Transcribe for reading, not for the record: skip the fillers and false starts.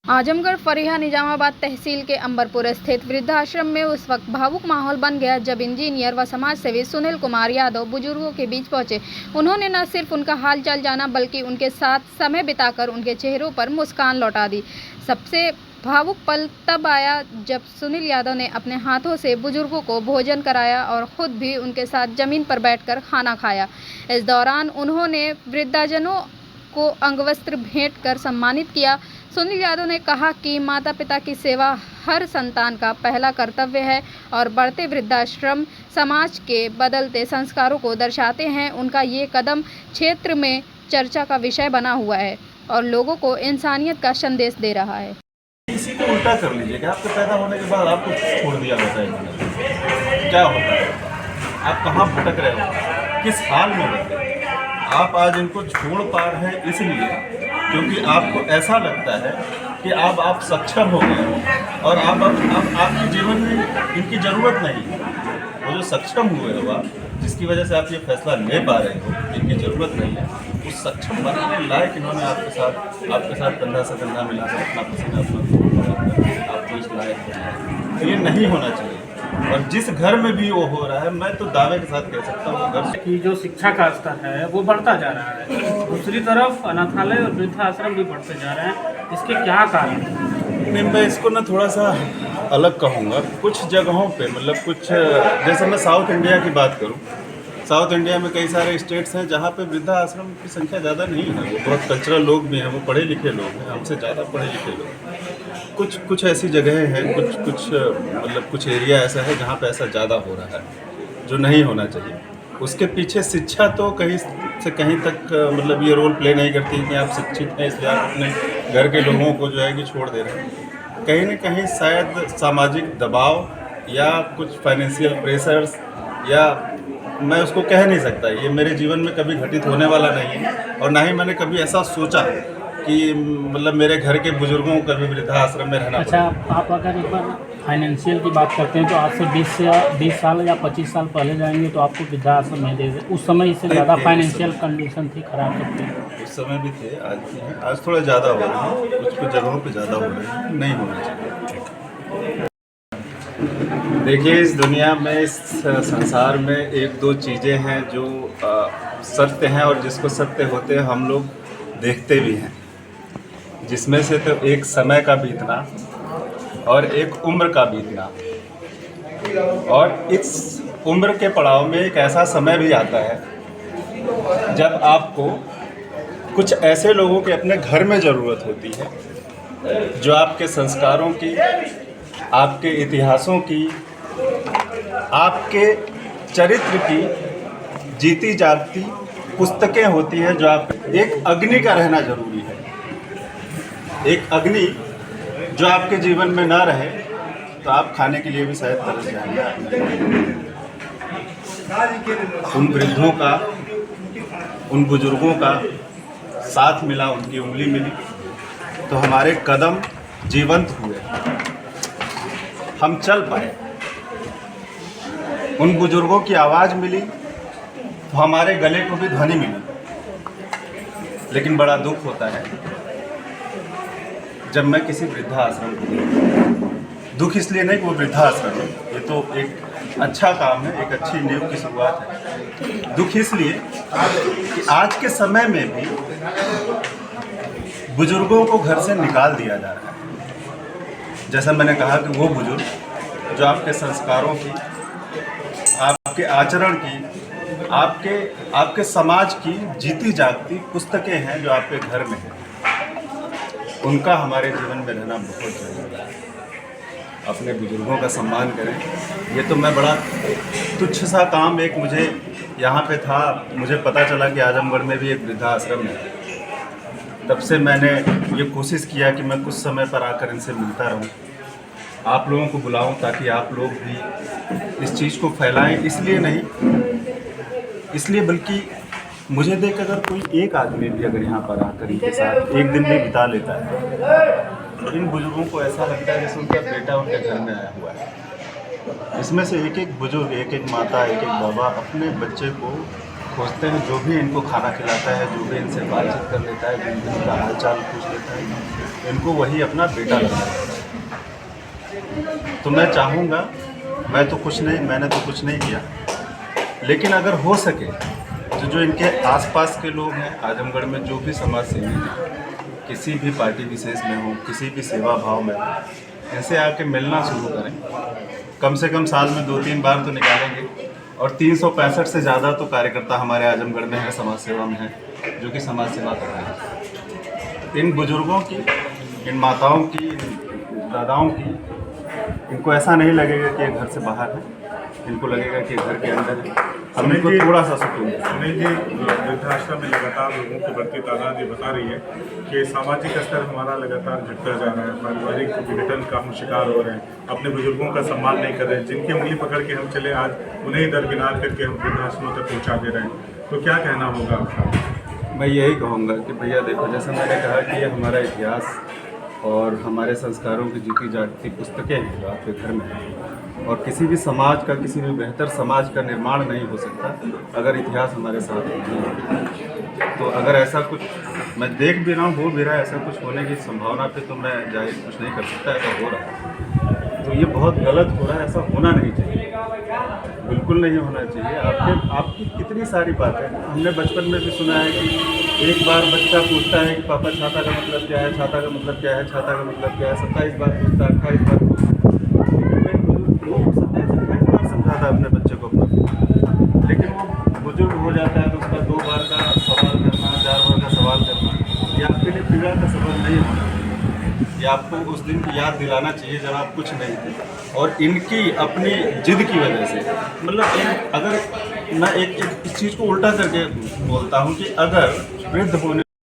आजमगढ़ फरिया निजामाबाद तहसील के अंबरपुर स्थित वृद्धाश्रम में उस वक्त भावुक माहौल बन गया जब इंजीनियर व समाज सेवी सुनील कुमार यादव बुजुर्गों के बीच पहुंचे। उन्होंने न सिर्फ उनका हाल चाल जाना बल्कि उनके साथ समय बिताकर उनके चेहरों पर मुस्कान लौटा दी। सबसे भावुक पल तब आया जब सुनील यादव ने अपने हाथों से बुजुर्गों को भोजन कराया और खुद भी उनके साथ जमीन पर बैठकर खाना खाया। इस दौरान उन्होंने वृद्धाजनों को अंगवस्त्र भेंट कर सम्मानित किया। सुनील यादव ने कहा कि माता पिता की सेवा हर संतान का पहला कर्तव्य है और बढ़ते वृद्धाश्रम समाज के बदलते संस्कारों को दर्शाते हैं। उनका ये कदम क्षेत्र में चर्चा का विषय बना हुआ है और लोगों को इंसानियत का संदेश दे रहा है। इसी को उल्टा कर लीजिए कि आपके पैदा होने के बाद आपको छोड़ दिया होता है, क्या होता है, आप कहाँ भटक रहे हो, किस हाल में रहते हैं। आप आज इनको छोड़ पा रहे हैं इसलिए क्योंकि आपको ऐसा लगता है कि अब आप सक्षम हो गए हो और अब आपके जीवन में इनकी ज़रूरत नहीं है। वो जो सक्षम हुए हो आप, जिसकी वजह से आप ये फैसला ले पा रहे हो इनकी ज़रूरत नहीं है, उस सक्षम बनने लायक इन्होंने आपके साथ कंधा से कंधा मिलाकर अपना पसीना आपको इस लायक बनाया। तो ये नहीं होना चाहिए और जिस घर में भी वो हो रहा है, मैं तो दावे के साथ कह सकता हूँ घर की जो शिक्षा का स्तर है वो बढ़ता जा रहा है। दूसरी तरफ अनाथालय और वृद्धाश्रम भी बढ़ते जा रहे हैं, इसके क्या कारण हैं? नहीं, मैं इसको ना थोड़ा सा अलग कहूँगा। कुछ जगहों पे मतलब कुछ, जैसे मैं साउथ इंडिया की बात करूँ, साउथ इंडिया में कई सारे स्टेट्स हैं जहाँ पे वृद्धाश्रम की संख्या ज़्यादा नहीं है। वो बहुत कल्चरल लोग भी हैं, वो पढ़े लिखे लोग हैं, हमसे ज़्यादा पढ़े लिखे लोग। कुछ ऐसी जगहें हैं, कुछ एरिया ऐसा है जहाँ पे ऐसा ज़्यादा हो रहा है जो नहीं होना चाहिए। उसके पीछे शिक्षा तो कहीं से कहीं तक मतलब ये रोल प्ले नहीं करती कि आप शिक्षित हैं इसलिए आप अपने घर के लोगों को जो है कि छोड़ दे रहे हैं। कहीं ना कहीं शायद सामाजिक दबाव या कुछ फाइनेंशियल प्रेशर्स, या मैं उसको कह नहीं सकता, ये मेरे जीवन में कभी घटित होने वाला नहीं है और ना ही मैंने कभी ऐसा सोचा कि मतलब मेरे घर के बुजुर्गों को कभी वृद्धाश्रम में रहना। अच्छा, आप अगर एक बार फाइनेंशियल की बात करते हैं तो आज से 20 साल या 25 साल पहले जाएंगे तो आपको वृद्धाश्रम में दे, उस समय इससे ज़्यादा फाइनेंशियल कंडीशन थी खराब करते हैं। उस समय भी थे, आज भी हैं, आज थोड़ा ज़्यादा हो रहा है, कुछ जगहों पे ज़्यादा हो रहा है, नहीं होना चाहिए। देखिए, इस दुनिया में, इस संसार में एक दो चीज़ें हैं जो सत्य हैं और जिसको सत्य होते हम लोग देखते भी हैं, जिसमें से तो एक समय का बीतना और एक उम्र का बीतना। और इस उम्र के पड़ाव में एक ऐसा समय भी आता है जब आपको कुछ ऐसे लोगों के अपने घर में ज़रूरत होती है जो आपके संस्कारों की, आपके इतिहासों की, आपके चरित्र की जीती जागती पुस्तकें होती हैं। जो आप, एक अग्नि का रहना जरूरी है। एक अग्नि जो आपके जीवन में ना रहे तो आप खाने के लिए भी शायद तरस जाएंगे। उन वृद्धों का, उन बुजुर्गों का साथ मिला, उनकी उंगली मिली तो हमारे कदम जीवंत हुए, हम चल पाए। उन बुजुर्गों की आवाज़ मिली तो हमारे गले को भी ध्वनि मिली। लेकिन बड़ा दुख होता है जब मैं किसी वृद्धाश्रम को देखता हूँ। दुख इसलिए नहीं कि वो वृद्धाश्रम है, ये तो एक अच्छा काम है, एक अच्छी नींव की शुरुआत है। दुख इसलिए कि आज के समय में भी बुजुर्गों को घर से निकाल दिया जा रहा है। जैसा मैंने कहा कि वो बुजुर्ग जो आपके संस्कारों की, आपके आचरण की, आपके समाज की जीती जागती पुस्तकें हैं जो आपके घर में हैं, उनका हमारे जीवन में रहना बहुत ज़रूरी है। अपने बुजुर्गों का सम्मान करें। ये तो मैं बड़ा तुच्छ सा काम, एक मुझे यहाँ पे था, मुझे पता चला कि आजमगढ़ में भी एक वृद्धाश्रम है। तब से मैंने ये कोशिश किया कि मैं कुछ समय पर आकर इनसे मिलता रहूं, आप लोगों को बुलाऊं ताकि आप लोग भी इस चीज़ को फैलाएं। इसलिए नहीं, इसलिए बल्कि मुझे देख अगर कोई एक आदमी भी अगर यहाँ पर आकर इनके साथ एक दिन भी बिता लेता है तो इन बुजुर्गों को ऐसा लगता है जैसे उनका बेटा उनके घर में आया हुआ है। इसमें से एक एक बुजुर्ग, एक एक माता, एक एक बाबा अपने बच्चे को खोजते हैं, जो भी इनको खाना खिलाता है, जो भी इनसे बातचीत कर लेता है, जो भी इनका हाल चाल पूछ लेता है, इनको वही अपना बेटा लगता है। तो मैं चाहूँगा, मैंने तो कुछ नहीं किया, लेकिन अगर हो सके तो जो इनके आसपास के लोग हैं, आजमगढ़ में जो भी समाज सेवी हैं, किसी भी पार्टी विशेष में हो, किसी भी सेवा भाव में हो, इनसे आके मिलना शुरू करें। कम से कम साल में 2-3 बार तो निकालेंगे। और 365 से ज़्यादा तो कार्यकर्ता हमारे आजमगढ़ में है, समाज सेवा में है, जो कि समाज सेवा कर रहे हैं। इन बुजुर्गों की, इन माताओं की, इन दादाओं की, इनको ऐसा नहीं लगेगा कि ये घर से बाहर है, इनको लगेगा कि घर के अंदर है। हम इनको थोड़ा सा सुकून दें। सुनील जी, वृद्धाश्रम में लगातार लोगों की बढ़ती तादाद ये बता रही है कि सामाजिक स्तर हमारा लगातार घटता जा रहा है, पारिवारिक विघटन का हम शिकार हो रहे हैं, अपने बुजुर्गों का सम्मान नहीं कर रहे हैं, जिनकी उंगली पकड़ के हम चले आज उन्हें दरकिनार करके हम वृद्धाश्रमों तक पहुँचा दे रहे हैं। तो क्या कहना होगा आपका? मैं यही कहूँगा कि भैया देखो, जैसे मैंने कहा कि ये हमारा इतिहास और हमारे संस्कारों की जीती जागती पुस्तकें हैं जो आपके घर में हैं, और किसी भी समाज का, किसी भी बेहतर समाज का निर्माण नहीं हो सकता अगर इतिहास हमारे साथ नहीं है। तो अगर ऐसा कुछ मैं देख भी रहा हूँ, हो भी रहा है, ऐसा कुछ होने की संभावना पे तो मैं जाहिर कुछ नहीं कर सकता, ऐसा हो रहा है। तो ये बहुत गलत हो रहा है, ऐसा होना नहीं चाहिए, बिल्कुल नहीं होना चाहिए। आपकी कितनी सारी बातें हमने बचपन में भी सुना है कि एक बार बच्चा पूछता है कि पापा छाता का मतलब क्या है, छाता का मतलब क्या है, छाता का मतलब क्या है, 27 बार पूछता है, 28 बार पूछता है। वो 27-28 बार समझाता है अपने बच्चे को अपना, लेकिन वो बुजुर्ग हो जाता है तो उसका 2 बार का सवाल करना, 4 बार का सवाल करना, ये आपके लिए पीड़ा का सबब नहीं होना। ये आपको उस दिन की याद दिलाना चाहिए जब आप कुछ नहीं थे, और इनकी अपनी जिद की वजह से, मतलब अगर मैं एक इस चीज़ को उल्टा करके बोलता हूँ कि अगर वृद्ध होने